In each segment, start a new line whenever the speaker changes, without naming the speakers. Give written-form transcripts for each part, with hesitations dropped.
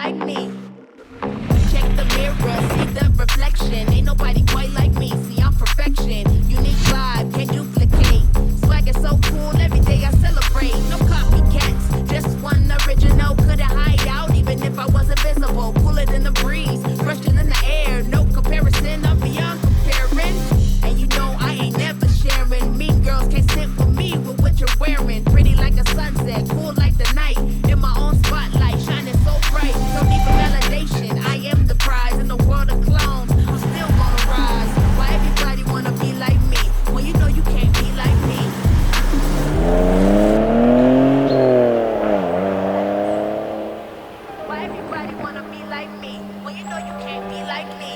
like me. Check the mirror, see the reflection. Ain't nobody quite like me. See, I'm perfection. Unique vibe, can't duplicate. Swag is so cool, every day I celebrate. No copycats, just one original. Couldn't hide out even if I wasn't visible. Cooler than the breeze, fresher than the air. No comparison, I'm beyond comparing. And you know I ain't never sharing. Mean girls can't sit with me with what you're wearing. Pretty like a sunset, cool like the night. In my own spotlight, shining so bright. No need for validation, I am the prize in the world of clones. I'm still gonna rise. Why everybody wanna be like me? Well, you know you can't be like me. Why everybody wanna be like me? Well, you know you can't be like me.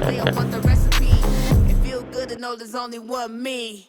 They don't want the recipe. It feel good to know there's only one me.